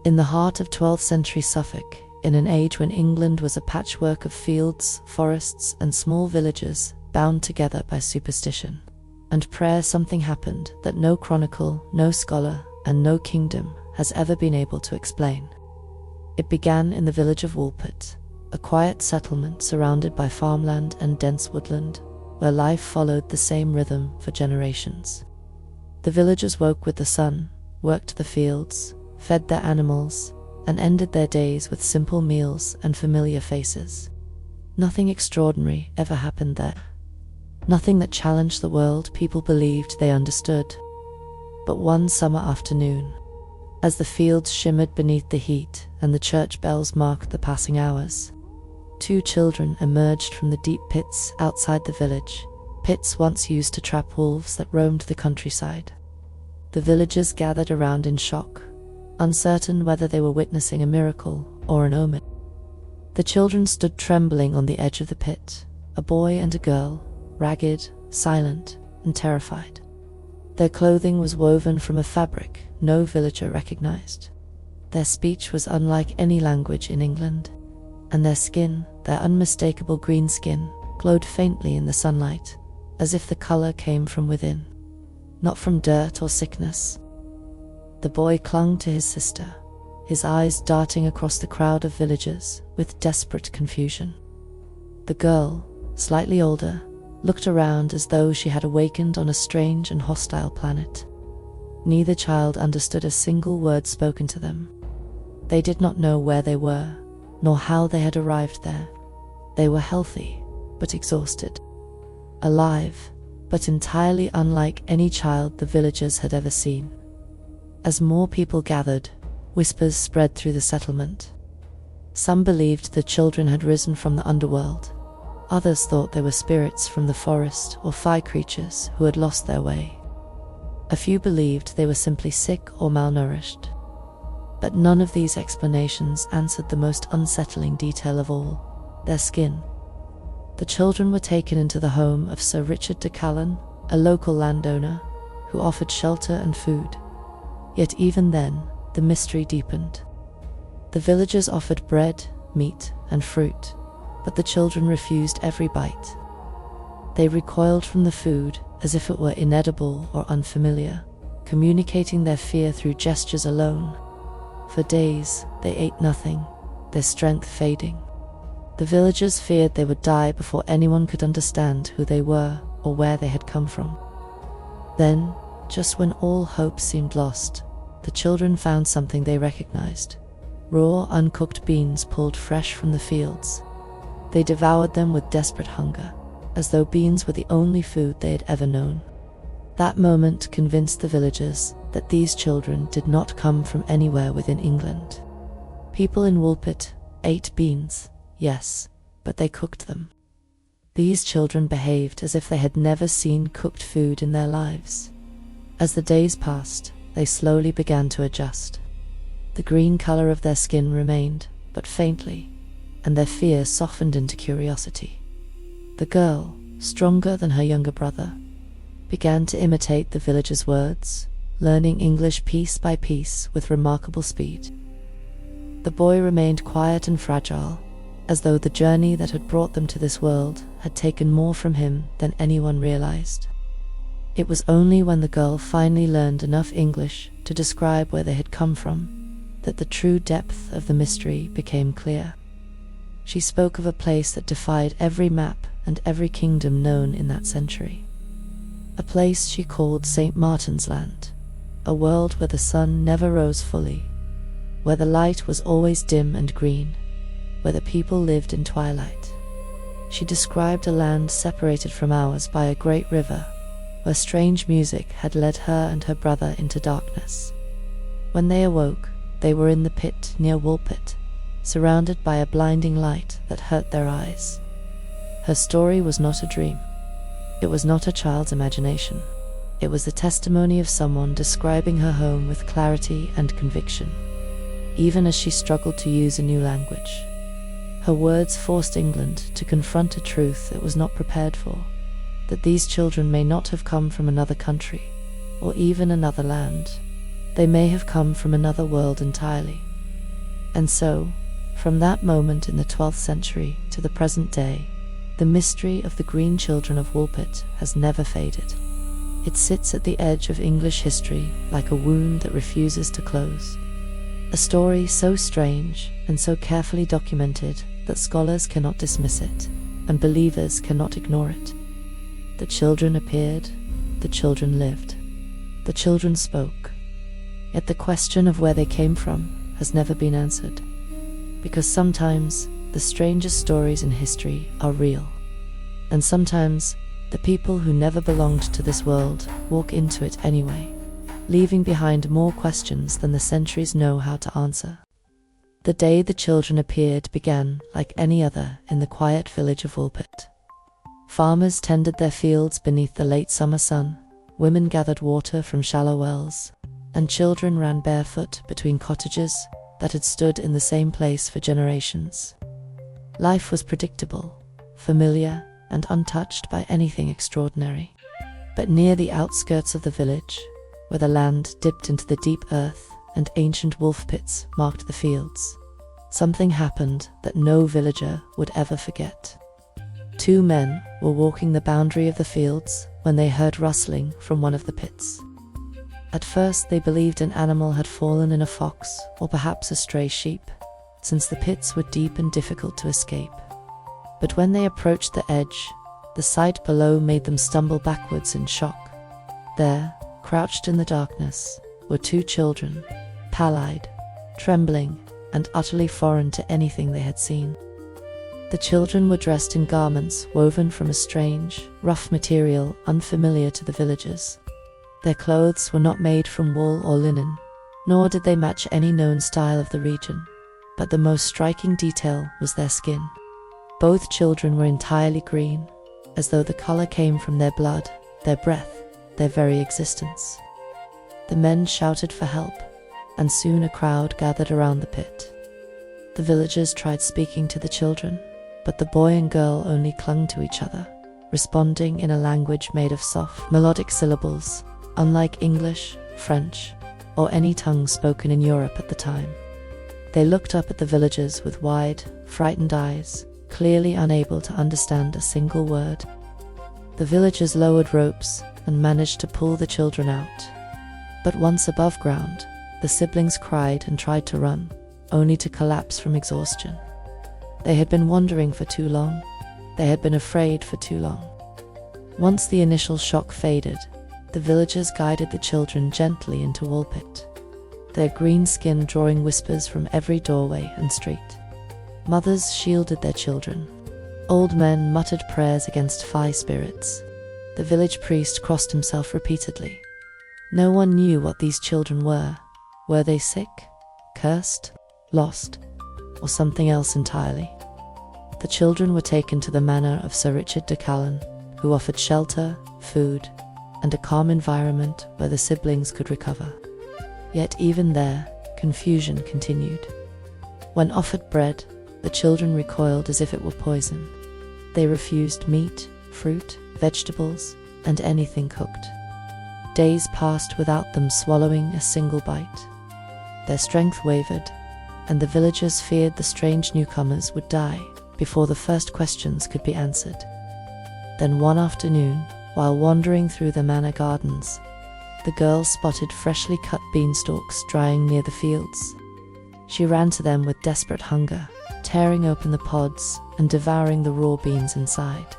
In the heart of 12th century Suffolk, in an age when England was a patchwork of fields, forests, and small villages bound together by superstition and prayer, something happened that no chronicle, no scholar, and no kingdom has ever been able to explain. It began in the village of Woolpit, a quiet settlement surrounded by farmland and dense woodland, where life followed the same rhythm for generations. The villagers woke with the sun, worked the fields, fed their animals, and ended their days with simple meals and familiar faces. Nothing extraordinary ever happened there. Nothing that challenged the world people believed they understood. But one summer afternoon, as the fields shimmered beneath the heat and the church bells marked the passing hours, two children emerged from the deep pits outside the village, pits once used to trap wolves that roamed the countryside. The villagers gathered around in shock, uncertain whether they were witnessing a miracle or an omen. The children stood trembling on the edge of the pit, a boy and a girl, ragged, silent, and terrified. Their clothing was woven from a fabric no villager recognized. Their speech was unlike any language in England, and their skin, their unmistakable green skin, glowed faintly in the sunlight, as if the color came from within, not from dirt or sickness. The boy clung to his sister, his eyes darting across the crowd of villagers with desperate confusion. The girl, slightly older, looked around as though she had awakened on a strange and hostile planet. Neither child understood a single word spoken to them. They did not know where they were, nor how they had arrived there. They were healthy, but exhausted. Alive, but entirely unlike any child the villagers had ever seen. As more people gathered, whispers spread through the settlement. Some believed the children had risen from the underworld. Others thought they were spirits from the forest or fire creatures who had lost their way. A few believed they were simply sick or malnourished. But none of these explanations answered the most unsettling detail of all: their skin. The children were taken into the home of Sir Richard de Callan, a local landowner, who offered shelter and food. Yet even then, the mystery deepened. The villagers offered bread, meat, and fruit, but the children refused every bite. They recoiled from the food as if it were inedible or unfamiliar, communicating their fear through gestures alone. For days, they ate nothing, their strength fading. The villagers feared they would die before anyone could understand who they were or where they had come from. Then, just when all hope seemed lost, the children found something they recognized: raw, uncooked beans pulled fresh from the fields. They devoured them with desperate hunger, as though beans were the only food they had ever known. That moment convinced the villagers that these children did not come from anywhere within England. People in Woolpit ate beans, yes, but they cooked them. These children behaved as if they had never seen cooked food in their lives. As the days passed, they slowly began to adjust. The green color of their skin remained, but faintly, and their fear softened into curiosity. The girl, stronger than her younger brother, began to imitate the villagers' words, learning English piece by piece with remarkable speed. The boy remained quiet and fragile, as though the journey that had brought them to this world had taken more from him than anyone realized. It was only when the girl finally learned enough English to describe where they had come from that the true depth of the mystery became clear. She spoke of a place that defied every map and every kingdom known in that century. A place she called St. Martin's Land, a world where the sun never rose fully, where the light was always dim and green, where the people lived in twilight. She described a land separated from ours by a great river, where strange music had led her and her brother into darkness. When they awoke, they were in the pit near Woolpit, surrounded by a blinding light that hurt their eyes. Her story was not a dream. It was not a child's imagination. It was the testimony of someone describing her home with clarity and conviction, even as she struggled to use a new language. Her words forced England to confront a truth it was not prepared for, that these children may not have come from another country, or even another land. They may have come from another world entirely, And so, from that moment in the 12th century to the present day, the mystery of the green children of Woolpit has never faded. It sits at the edge of English history like a wound that refuses to close. A story so strange and so carefully documented that scholars cannot dismiss it, and believers cannot ignore it. The children appeared, the children lived, the children spoke. Yet the question of where they came from has never been answered. Because sometimes the strangest stories in history are real, and sometimes the people who never belonged to this world walk into it anyway, leaving behind more questions than the centuries know how to answer. The day the children appeared began like any other in the quiet village of Woolpit. Farmers tended their fields beneath the late summer sun, women gathered water from shallow wells, and children ran barefoot between cottages that had stood in the same place for generations. Life was predictable, familiar, and untouched by anything extraordinary. But near the outskirts of the village, where the land dipped into the deep earth and ancient wolf pits marked the fields, something happened that no villager would ever forget. Two men were walking the boundary of the fields when they heard rustling from one of the pits. At first they believed an animal had fallen in a fox or perhaps a stray sheep, since the pits were deep and difficult to escape. But when they approached the edge, the sight below made them stumble backwards in shock. There, crouched in the darkness, were two children, pallid, trembling, and utterly foreign to anything they had seen. The children were dressed in garments woven from a strange, rough material unfamiliar to the villagers. Their clothes were not made from wool or linen, nor did they match any known style of the region, but the most striking detail was their skin. Both children were entirely green, as though the color came from their blood, their breath, their very existence. The men shouted for help, and soon a crowd gathered around the pit. The villagers tried speaking to the children, but the boy and girl only clung to each other, responding in a language made of soft, melodic syllables, unlike English, French, or any tongue spoken in Europe at the time. They looked up at the villagers with wide, frightened eyes, clearly unable to understand a single word. The villagers lowered ropes and managed to pull the children out. But once above ground, the siblings cried and tried to run, only to collapse from exhaustion. They had been wandering for too long. They had been afraid for too long. Once the initial shock faded, the villagers guided the children gently into Woolpit, their green skin drawing whispers from every doorway and street. Mothers shielded their children. Old men muttered prayers against fire spirits. The village priest crossed himself repeatedly. No one knew what these children were. Were they sick, cursed, lost, or something else entirely? The children were taken to the manor of Sir Richard de Callan, who offered shelter, food, and a calm environment where the siblings could recover. Yet even there, confusion continued. When offered bread, the children recoiled as if it were poison. They refused meat, fruit, vegetables, and anything cooked. Days passed without them swallowing a single bite. Their strength wavered, and the villagers feared the strange newcomers would die before the first questions could be answered. Then one afternoon, while wandering through the manor gardens, the girl spotted freshly cut beanstalks drying near the fields. She ran to them with desperate hunger, tearing open the pods and devouring the raw beans inside.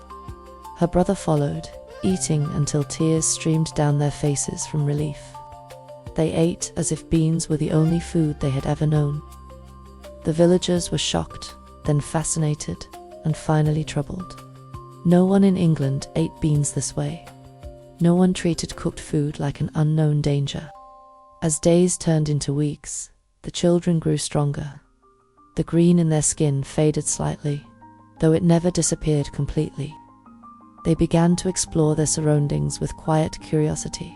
Her brother followed, eating until tears streamed down their faces from relief. They ate as if beans were the only food they had ever known. The villagers were shocked, then fascinated, and finally troubled. No one in England ate beans this way. No one treated cooked food like an unknown danger. As days turned into weeks, the children grew stronger. The green in their skin faded slightly, though it never disappeared completely. They began to explore their surroundings with quiet curiosity.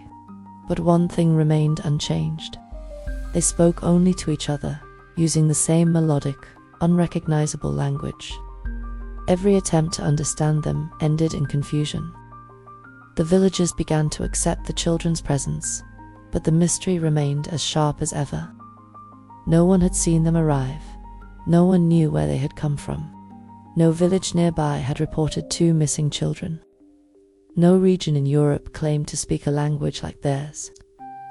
But one thing remained unchanged. They spoke only to each other, using the same melodic, unrecognizable language. Every attempt to understand them ended in confusion. The villagers began to accept the children's presence, but the mystery remained as sharp as ever. No one had seen them arrive. No one knew where they had come from. No village nearby had reported 2 missing children. No region in Europe claimed to speak a language like theirs.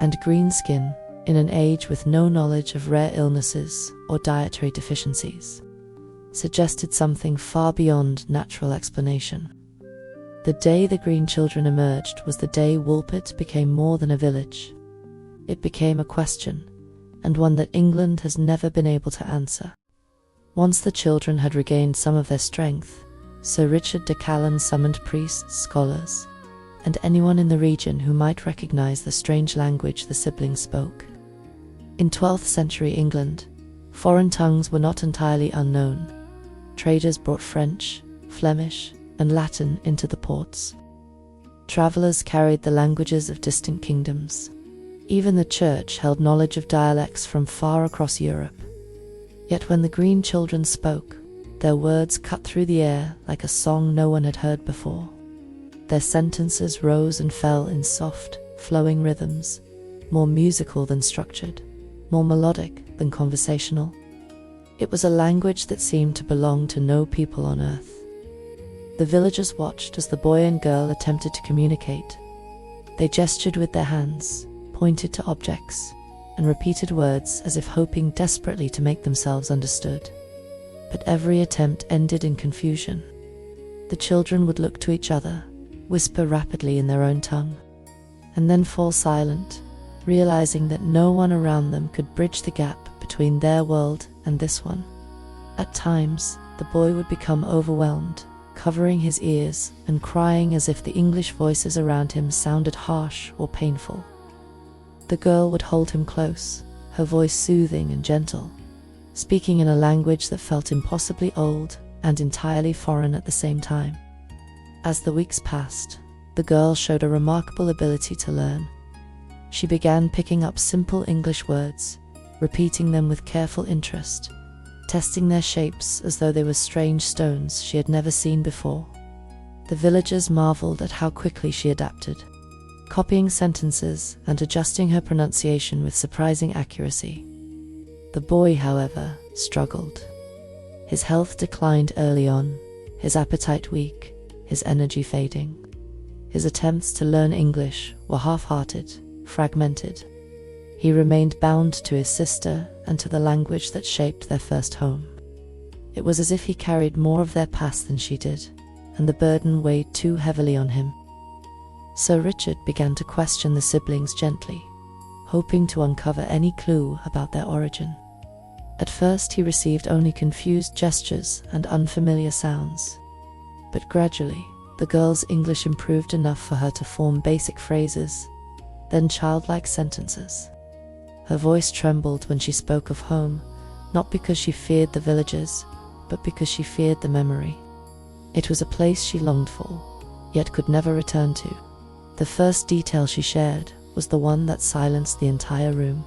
And Greenskin, in an age with no knowledge of rare illnesses or dietary deficiencies, suggested something far beyond natural explanation. The day the green children emerged was the day Woolpit became more than a village. It became a question, and one that England has never been able to answer. Once the children had regained some of their strength, Sir Richard de Callan summoned priests, scholars, and anyone in the region who might recognize the strange language the siblings spoke. In 12th century England, foreign tongues were not entirely unknown. Traders brought French, Flemish, and Latin into the ports. Travelers carried the languages of distant kingdoms. Even the church held knowledge of dialects from far across Europe. Yet when the green children spoke, their words cut through the air like a song no one had heard before. Their sentences rose and fell in soft, flowing rhythms, more musical than structured, more melodic than conversational. It was a language that seemed to belong to no people on earth. The villagers watched as the boy and girl attempted to communicate. They gestured with their hands, pointed to objects, and repeated words as if hoping desperately to make themselves understood. But every attempt ended in confusion. The children would look to each other, whisper rapidly in their own tongue, and then fall silent, realizing that no one around them could bridge the gap between their world and this one. At times, the boy would become overwhelmed, covering his ears and crying as if the English voices around him sounded harsh or painful. The girl would hold him close, her voice soothing and gentle, speaking in a language that felt impossibly old and entirely foreign at the same time. As the weeks passed, the girl showed a remarkable ability to learn. She began picking up simple English words, repeating them with careful interest, testing their shapes as though they were strange stones she had never seen before. The villagers marveled at how quickly she adapted, copying sentences and adjusting her pronunciation with surprising accuracy. The boy, however, struggled. His health declined early on, his appetite weak, his energy fading. His attempts to learn English were half-hearted, fragmented. He remained bound to his sister and to the language that shaped their first home. It was as if he carried more of their past than she did, and the burden weighed too heavily on him. Sir Richard began to question the siblings gently, hoping to uncover any clue about their origin. At first he received only confused gestures and unfamiliar sounds, but gradually the girl's English improved enough for her to form basic phrases, then childlike sentences. Her voice trembled when she spoke of home, not because she feared the villagers, but because she feared the memory. It was a place she longed for, yet could never return to. The first detail she shared was the one that silenced the entire room.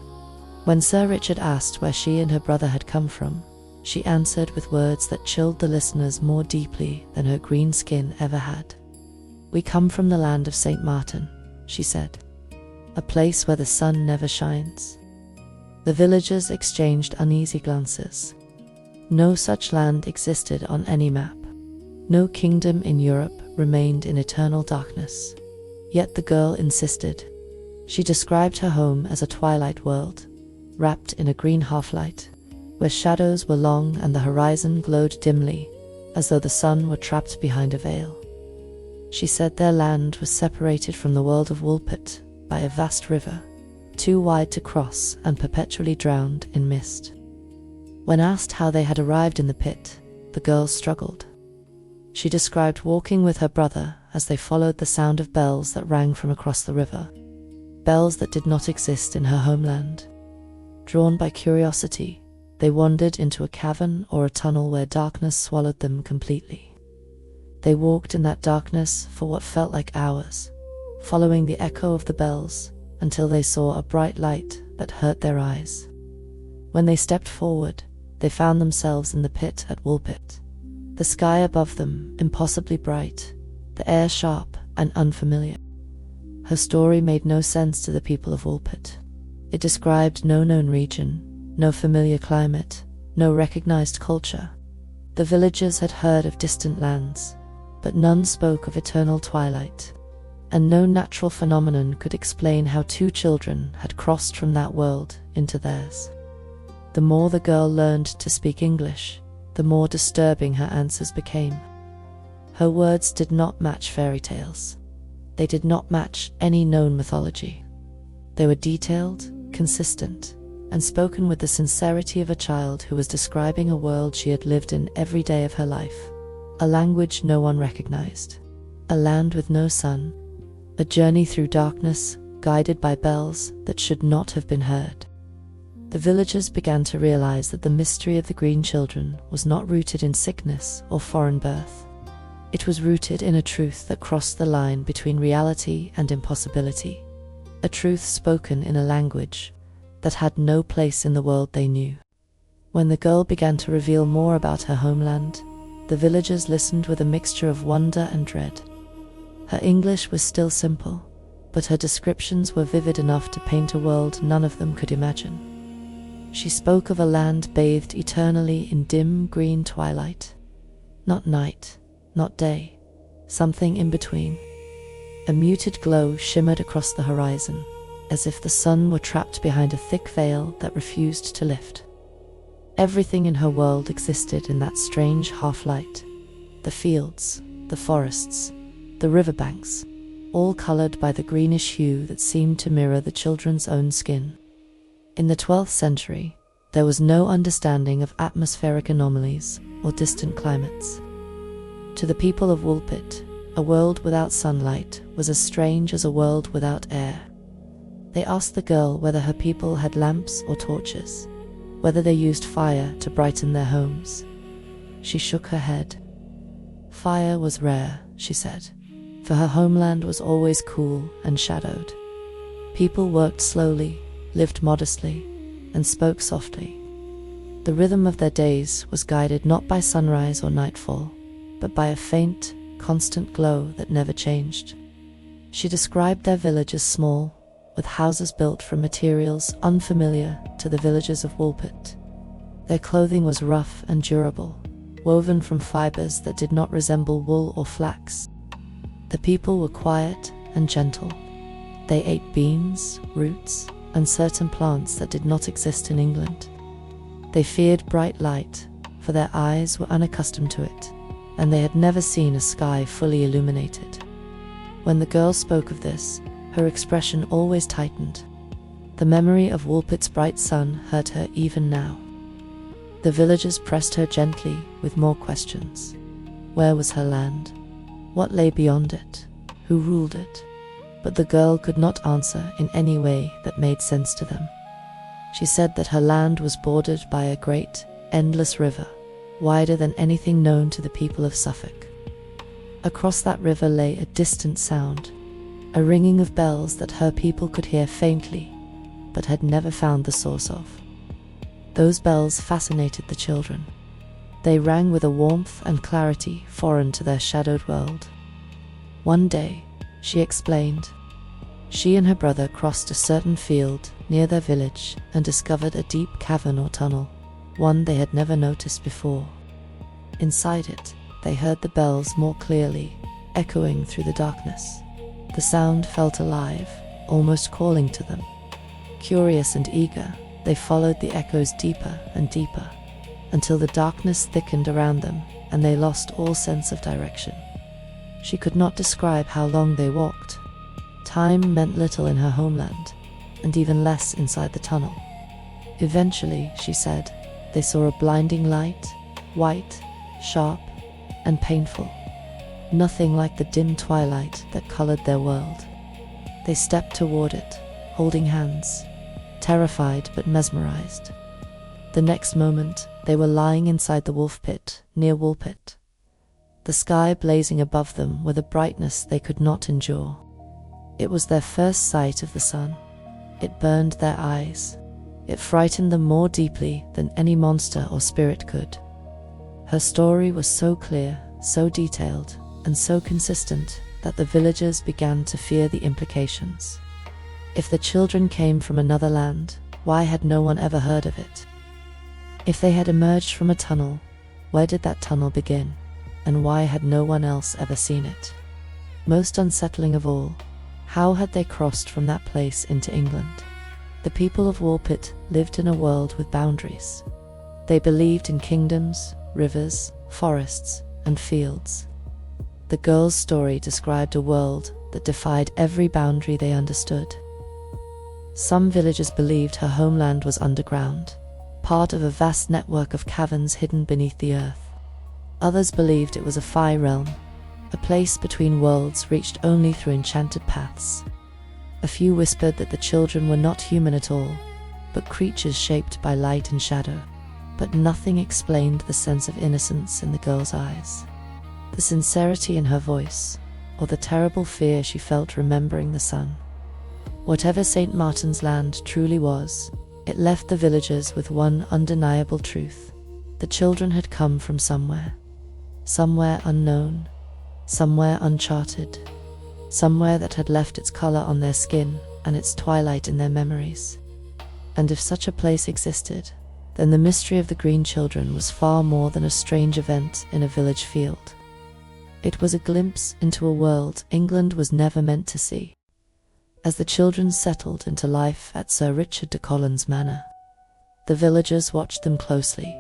When Sir Richard asked where she and her brother had come from, she answered with words that chilled the listeners more deeply than her green skin ever had. "We come from the land of St. Martin," she said, "a place where the sun never shines." The villagers exchanged uneasy glances. No such land existed on any map. No kingdom in Europe remained in eternal darkness. Yet the girl insisted. She described her home as a twilight world, wrapped in a green half-light, where shadows were long and the horizon glowed dimly, as though the sun were trapped behind a veil. She said their land was separated from the world of Woolpit by a vast river, too wide to cross and perpetually drowned in mist. When asked how they had arrived in the pit, the girl struggled. She described walking with her brother as they followed the sound of bells that rang from across the river, bells that did not exist in her homeland. Drawn by curiosity, they wandered into a cavern or a tunnel where darkness swallowed them completely. They walked in that darkness for what felt like hours, following the echo of the bells until they saw a bright light that hurt their eyes. When they stepped forward, they found themselves in the pit at Woolpit. The sky above them impossibly bright, the air sharp and unfamiliar. Her story made no sense to the people of Woolpit. It described no known region, no familiar climate, no recognized culture. The villagers had heard of distant lands, but none spoke of eternal twilight, and no natural phenomenon could explain how two children had crossed from that world into theirs. The more the girl learned to speak English, the more disturbing her answers became. Her words did not match fairy tales. They did not match any known mythology. They were detailed, consistent, and spoken with the sincerity of a child who was describing a world she had lived in every day of her life, a language no one recognized, a land with no sun, a journey through darkness guided by bells that should not have been heard. The villagers began to realize that the mystery of the green children was not rooted in sickness or foreign birth. It was rooted in a truth that crossed the line between reality and impossibility, a truth spoken in a language that had no place in the world they knew. When the girl began to reveal more about her homeland, the villagers listened with a mixture of wonder and dread. Her English was still simple, but her descriptions were vivid enough to paint a world none of them could imagine. She spoke of a land bathed eternally in dim green twilight. Not night, not day, something in between. A muted glow shimmered across the horizon, as if the sun were trapped behind a thick veil that refused to lift. Everything in her world existed in that strange half-light. The fields, the forests, the riverbanks, all colored by the greenish hue that seemed to mirror the children's own skin. In the 12th century, there was no understanding of atmospheric anomalies or distant climates. To the people of Woolpit, a world without sunlight was as strange as a world without air. They asked the girl whether her people had lamps or torches, whether they used fire to brighten their homes. She shook her head. Fire was rare, she said, for her homeland was always cool and shadowed. People worked slowly, lived modestly, and spoke softly. The rhythm of their days was guided not by sunrise or nightfall, but by a faint, constant glow that never changed. She described their village as small, with houses built from materials unfamiliar to the villagers of Woolpit. Their clothing was rough and durable, woven from fibers that did not resemble wool or flax. The people were quiet and gentle. They ate beans, roots, and certain plants that did not exist in England. They feared bright light, for their eyes were unaccustomed to it, and they had never seen a sky fully illuminated. When the girl spoke of this, her expression always tightened. The memory of Woolpit's bright sun hurt her even now. The villagers pressed her gently with more questions. Where was her land? What lay beyond it? Who ruled it? But the girl could not answer in any way that made sense to them. She said that her land was bordered by a great, endless river, wider than anything known to the people of Suffolk. Across that river lay a distant sound, a ringing of bells that her people could hear faintly, but had never found the source of. Those bells fascinated the children. They rang with a warmth and clarity foreign to their shadowed world. One day, she explained, she and her brother crossed a certain field near their village and discovered a deep cavern or tunnel, one they had never noticed before. Inside it, they heard the bells more clearly, echoing through the darkness. The sound felt alive, almost calling to them. Curious and eager, they followed the echoes deeper and deeper, until the darkness thickened around them and they lost all sense of direction. She could not describe how long they walked. Time meant little in her homeland, and even less inside the tunnel. Eventually, she said, they saw a blinding light, white, sharp, and painful. Nothing like the dim twilight that colored their world. They stepped toward it, holding hands, terrified but mesmerized. The next moment, they were lying inside the wolf pit, near Woolpit. The sky blazing above them with a brightness they could not endure. It was their first sight of the sun. It burned their eyes. It frightened them more deeply than any monster or spirit could. Her story was so clear, so detailed, and so consistent that the villagers began to fear the implications. If the children came from another land, why had no one ever heard of it? If they had emerged from a tunnel, where did that tunnel begin, and why had no one else ever seen it? Most unsettling of all, how had they crossed from that place into England? The people of Woolpit lived in a world with boundaries. They believed in kingdoms, rivers, forests, and fields. The girl's story described a world that defied every boundary they understood. Some villagers believed her homeland was underground, part of a vast network of caverns hidden beneath the earth. Others believed it was a fey realm, a place between worlds reached only through enchanted paths. A few whispered that the children were not human at all, but creatures shaped by light and shadow. But nothing explained the sense of innocence in the girl's eyes, the sincerity in her voice, or the terrible fear she felt remembering the sun. Whatever St. Martin's Land truly was, it left the villagers with one undeniable truth. The children had come from somewhere unknown, somewhere uncharted, somewhere that had left its color on their skin and its twilight in their memories. And if such a place existed, then the mystery of the green children was far more than a strange event in a village field. It was a glimpse into a world England was never meant to see. As the children settled into life at Sir Richard de Colin's manor, the villagers watched them closely,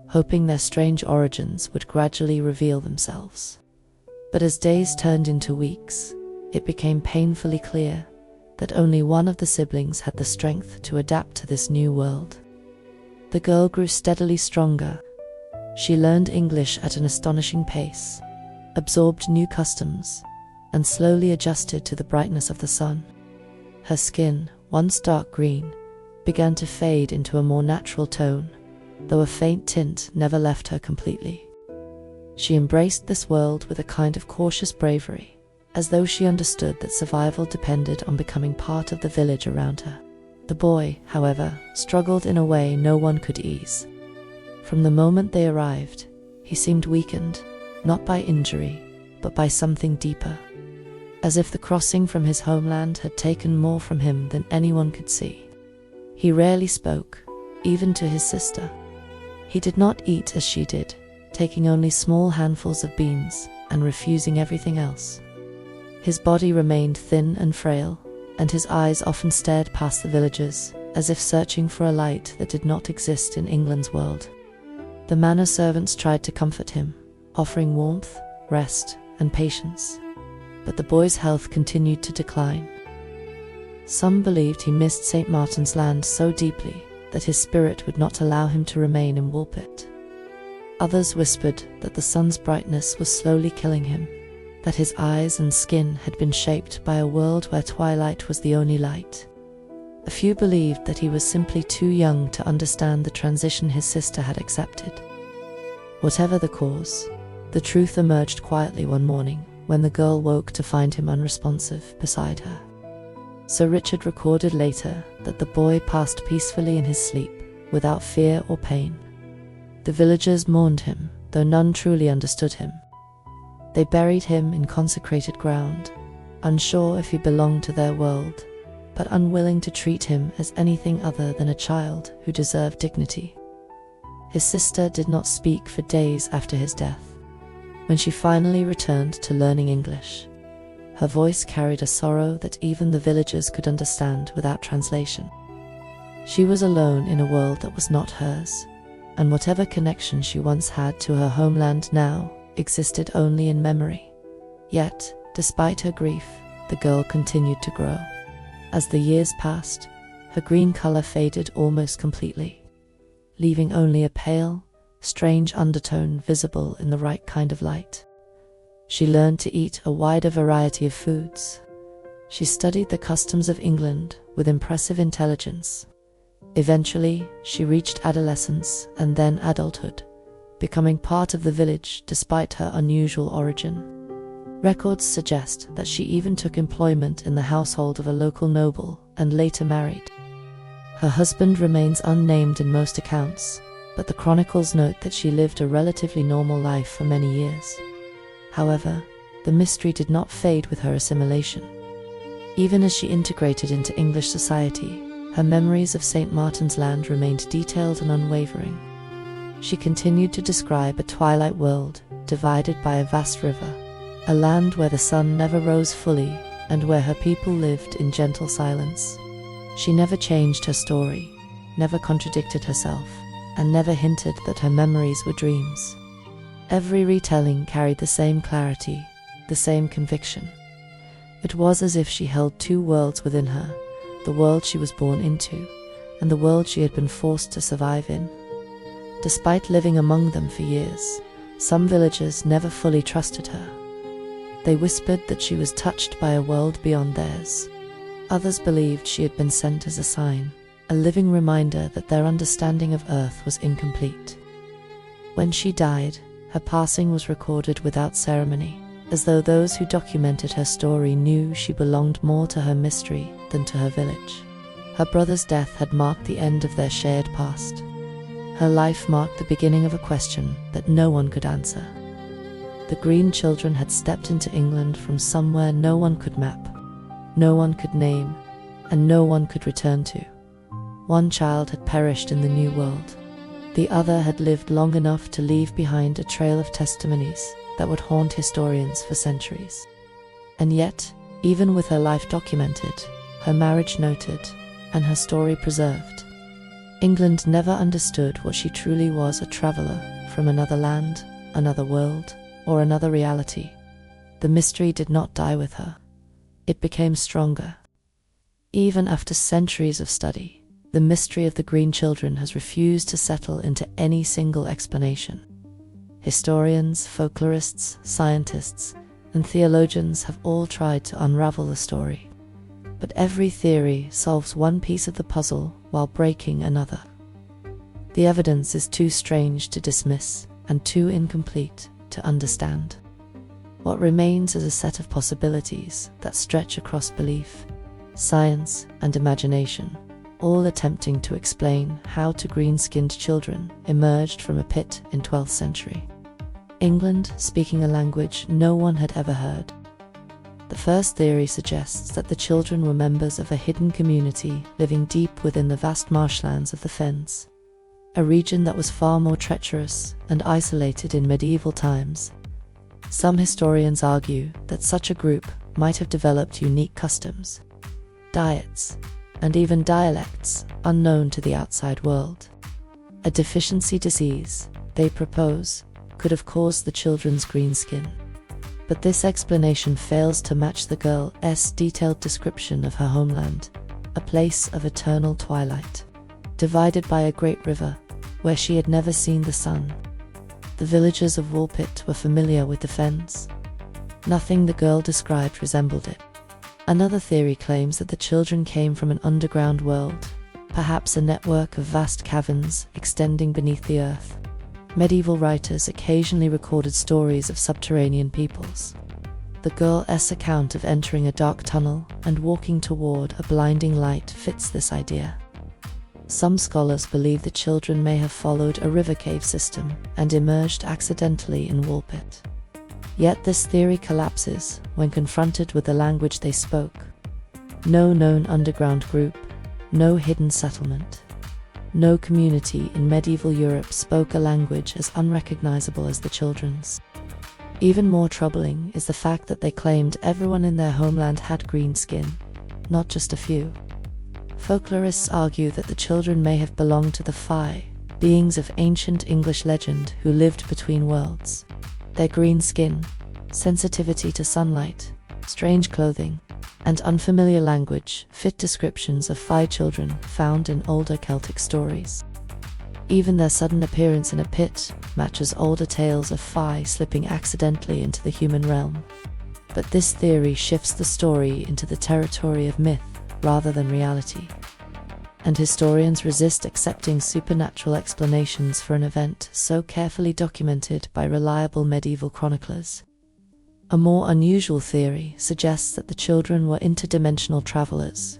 hoping their strange origins would gradually reveal themselves. But as days turned into weeks, it became painfully clear that only one of the siblings had the strength to adapt to this new world. The girl grew steadily stronger. She learned English at an astonishing pace, absorbed new customs, and slowly adjusted to the brightness of the sun. Her skin, once dark green, began to fade into a more natural tone, though a faint tint never left her completely. She embraced this world with a kind of cautious bravery, as though she understood that survival depended on becoming part of the village around her. The boy, however, struggled in a way no one could ease. From the moment they arrived, he seemed weakened, not by injury, but by something deeper, as if the crossing from his homeland had taken more from him than anyone could see. He rarely spoke, even to his sister. He did not eat as she did, taking only small handfuls of beans and refusing everything else. His body remained thin and frail, and his eyes often stared past the villagers, as if searching for a light that did not exist in England's world. The manor servants tried to comfort him, offering warmth, rest, and patience. But the boy's health continued to decline. Some believed he missed St. Martin's Land so deeply that his spirit would not allow him to remain in Woolpit. Others whispered that the sun's brightness was slowly killing him, that his eyes and skin had been shaped by a world where twilight was the only light. A few believed that he was simply too young to understand the transition his sister had accepted. Whatever the cause, the truth emerged quietly one morning when the girl woke to find him unresponsive beside her. Sir Richard recorded later that the boy passed peacefully in his sleep, without fear or pain. The villagers mourned him, though none truly understood him. They buried him in consecrated ground, unsure if he belonged to their world, but unwilling to treat him as anything other than a child who deserved dignity. His sister did not speak for days after his death. When she finally returned to learning English, her voice carried a sorrow that even the villagers could understand without translation. She was alone in a world that was not hers, and whatever connection she once had to her homeland now existed only in memory. Yet, despite her grief, the girl continued to grow. As the years passed, her green color faded almost completely, leaving only a pale, strange undertone visible in the right kind of light. She learned to eat a wider variety of foods. She studied the customs of England with impressive intelligence. Eventually, she reached adolescence and then adulthood, becoming part of the village despite her unusual origin. Records suggest that she even took employment in the household of a local noble and later married. Her husband remains unnamed in most accounts, but the chronicles note that she lived a relatively normal life for many years. However, the mystery did not fade with her assimilation. Even as she integrated into English society, her memories of St. Martin's Land remained detailed and unwavering. She continued to describe a twilight world, divided by a vast river, a land where the sun never rose fully, and where her people lived in gentle silence. She never changed her story, never contradicted herself, and never hinted that her memories were dreams. Every retelling carried the same clarity, the same conviction. It was as if she held two worlds within her, the world she was born into, and the world she had been forced to survive in. Despite living among them for years, some villagers never fully trusted her. They whispered that she was touched by a world beyond theirs. Others believed she had been sent as a sign, a living reminder that their understanding of Earth was incomplete. When she died, her passing was recorded without ceremony, as though those who documented her story knew she belonged more to her mystery than to her village. Her brother's death had marked the end of their shared past. Her life marked the beginning of a question that no one could answer. The Green children had stepped into England from somewhere no one could map, no one could name, and no one could return to. One child had perished in the New World. The other had lived long enough to leave behind a trail of testimonies that would haunt historians for centuries. And yet, even with her life documented, her marriage noted, and her story preserved, England never understood what she truly was: a traveller from another land, another world, or another reality. The mystery did not die with her. It became stronger. Even after centuries of study, the mystery of the Green children has refused to settle into any single explanation. Historians, folklorists, scientists, and theologians have all tried to unravel the story. But every theory solves one piece of the puzzle while breaking another. The evidence is too strange to dismiss and too incomplete to understand. What remains is a set of possibilities that stretch across belief, science, and imagination, all attempting to explain how two green-skinned children emerged from a pit in 12th century England, speaking a language no one had ever heard. The first theory suggests that the children were members of a hidden community living deep within the vast marshlands of the Fens, a region that was far more treacherous and isolated in medieval times. Some historians argue that such a group might have developed unique customs, diets, and even dialects unknown to the outside world. A deficiency disease, they propose, could have caused the children's green skin. But this explanation fails to match the girl's detailed description of her homeland, a place of eternal twilight, divided by a great river, where she had never seen the sun. The villagers of Woolpit were familiar with the Fens. Nothing the girl described resembled it. Another theory claims that the children came from an underground world, perhaps a network of vast caverns extending beneath the earth. Medieval writers occasionally recorded stories of subterranean peoples. The girl's account of entering a dark tunnel and walking toward a blinding light fits this idea. Some scholars believe the children may have followed a river cave system and emerged accidentally in Woolpit. Yet this theory collapses when confronted with the language they spoke. No known underground group, no hidden settlement. No community in medieval Europe spoke a language as unrecognizable as the children's. Even more troubling is the fact that they claimed everyone in their homeland had green skin, not just a few. Folklorists argue that the children may have belonged to the Fae, beings of ancient English legend who lived between worlds. Their green skin, sensitivity to sunlight, strange clothing, and unfamiliar language fit descriptions of Fae children found in older Celtic stories. Even their sudden appearance in a pit matches older tales of Fae slipping accidentally into the human realm. But this theory shifts the story into the territory of myth rather than reality. And historians resist accepting supernatural explanations for an event so carefully documented by reliable medieval chroniclers. A more unusual theory suggests that the children were interdimensional travelers.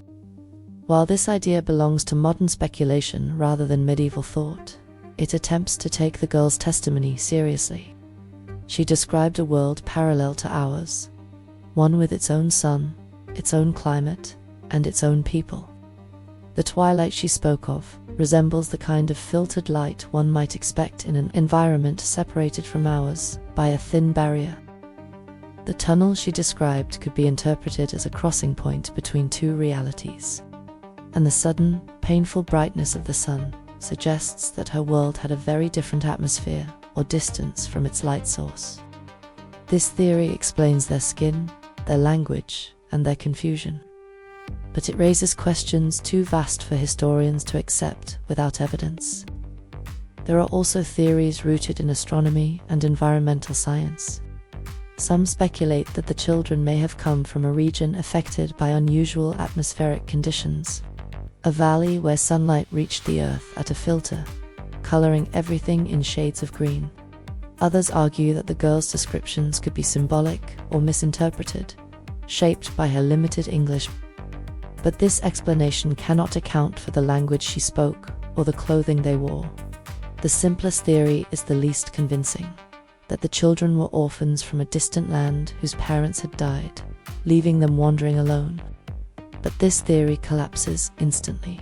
While this idea belongs to modern speculation rather than medieval thought, it attempts to take the girl's testimony seriously. She described a world parallel to ours, one with its own sun, its own climate, and its own people. The twilight she spoke of resembles the kind of filtered light one might expect in an environment separated from ours by a thin barrier. The tunnel she described could be interpreted as a crossing point between two realities, and the sudden, painful brightness of the sun suggests that her world had a very different atmosphere or distance from its light source. This theory explains their skin, their language, and their confusion. But it raises questions too vast for historians to accept without evidence. There are also theories rooted in astronomy and environmental science. Some speculate that the children may have come from a region affected by unusual atmospheric conditions, a valley where sunlight reached the earth at a filter, coloring everything in shades of green. Others argue that the girl's descriptions could be symbolic or misinterpreted, shaped by her limited English. But this explanation cannot account for the language she spoke or the clothing they wore. The simplest theory is the least convincing, that the children were orphans from a distant land whose parents had died, leaving them wandering alone. But this theory collapses instantly.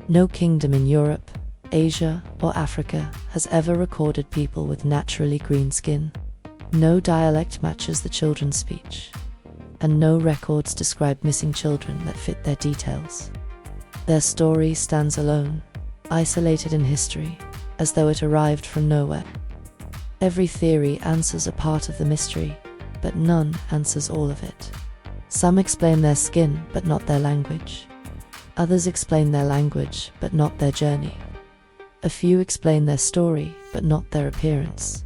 No kingdom in Europe, Asia, or Africa has ever recorded people with naturally green skin. No dialect matches the children's speech, and no records describe missing children that fit their details. Their story stands alone, isolated in history, as though it arrived from nowhere. Every theory answers a part of the mystery, but none answers all of it. Some explain their skin, but not their language. Others explain their language, but not their journey. A few explain their story, but not their appearance.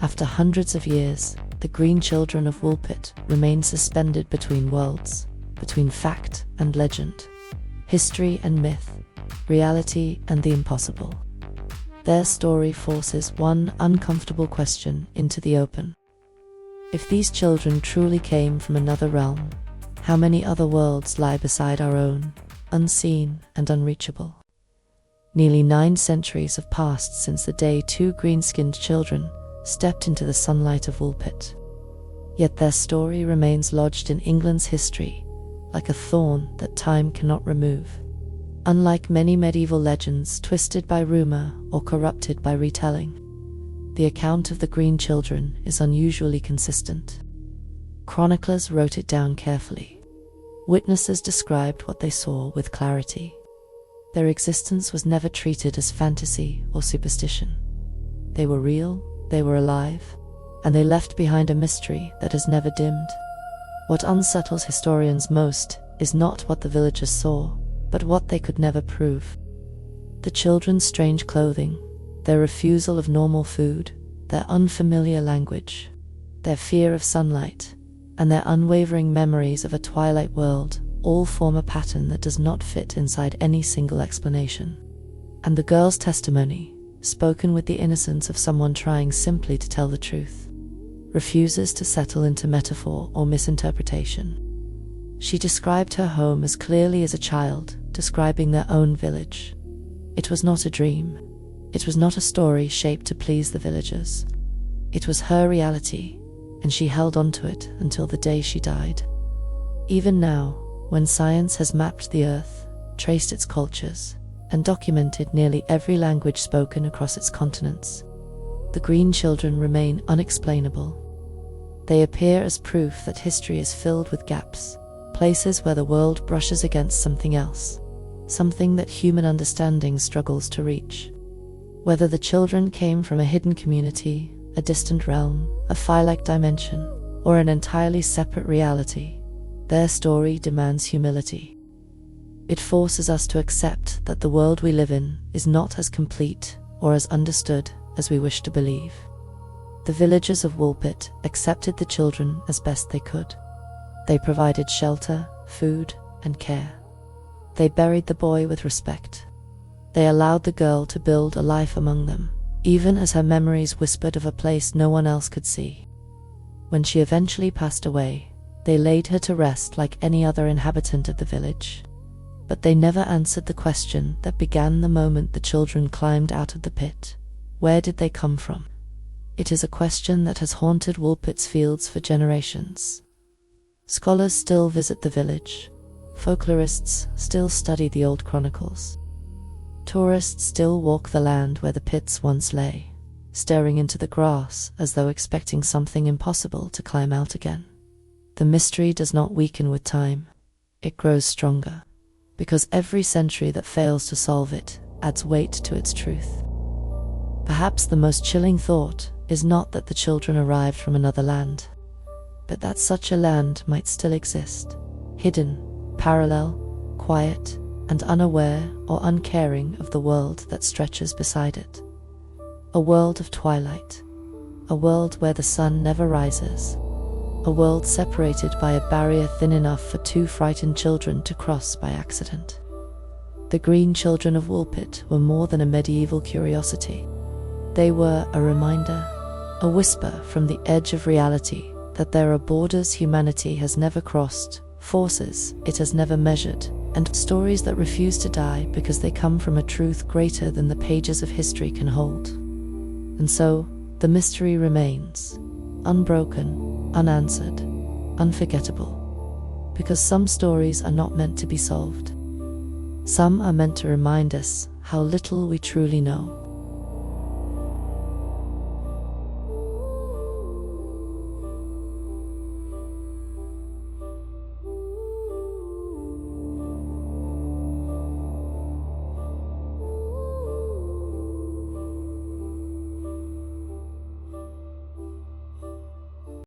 After hundreds of years, the green children of Woolpit remain suspended between worlds, between fact and legend, history and myth, reality and the impossible. Their story forces one uncomfortable question into the open. If these children truly came from another realm, how many other worlds lie beside our own, unseen and unreachable? Nearly 9 centuries have passed since the day 2 green-skinned children stepped into the sunlight of Woolpit. Yet their story remains lodged in England's history, like a thorn that time cannot remove. Unlike many medieval legends twisted by rumor or corrupted by retelling, the account of the green children is unusually consistent. Chroniclers wrote it down carefully. Witnesses described what they saw with clarity. Their existence was never treated as fantasy or superstition. They were real, they were alive, and they left behind a mystery that has never dimmed. What unsettles historians most is not what the villagers saw, but what they could never prove. The children's strange clothing, their refusal of normal food, their unfamiliar language, their fear of sunlight, and their unwavering memories of a twilight world all form a pattern that does not fit inside any single explanation. And the girl's testimony, spoken with the innocence of someone trying simply to tell the truth, refuses to settle into metaphor or misinterpretation. She described her home as clearly as a child describing their own village. It was not a dream. It was not a story shaped to please the villagers. It was her reality, and she held on to it until the day she died. Even now, when science has mapped the earth, traced its cultures, and documented nearly every language spoken across its continents, the green children remain unexplainable. They appear as proof that history is filled with gaps, places where the world brushes against something else, something that human understanding struggles to reach. Whether the children came from a hidden community, a distant realm, a phylic dimension, or an entirely separate reality, their story demands humility. It forces us to accept that the world we live in is not as complete or as understood as we wish to believe. The villagers of Woolpit accepted the children as best they could. They provided shelter, food, and care. They buried the boy with respect. They allowed the girl to build a life among them, even as her memories whispered of a place no one else could see. When she eventually passed away, they laid her to rest like any other inhabitant of the village. But they never answered the question that began the moment the children climbed out of the pit. Where did they come from? It is a question that has haunted Woolpit's fields for generations. Scholars still visit the village, Folklorists still study the old chronicles. Tourists still walk the land where the pits once lay, staring into the grass as though expecting something impossible to climb out again. The mystery does not weaken with time, it grows stronger, because every century that fails to solve it adds weight to its truth. Perhaps the most chilling thought is not that the children arrived from another land, but that such a land might still exist, hidden, parallel, quiet, and unaware or uncaring of the world that stretches beside it. A world of twilight, a world where the sun never rises, a world separated by a barrier thin enough for two frightened children to cross by accident. The green children of Woolpit were more than a medieval curiosity. They were a reminder, a whisper from the edge of reality that there are borders humanity has never crossed, forces it has never measured, and stories that refuse to die because they come from a truth greater than the pages of history can hold. And so, the mystery remains, unbroken, unanswered, unforgettable, because some stories are not meant to be solved. Some are meant to remind us how little we truly know.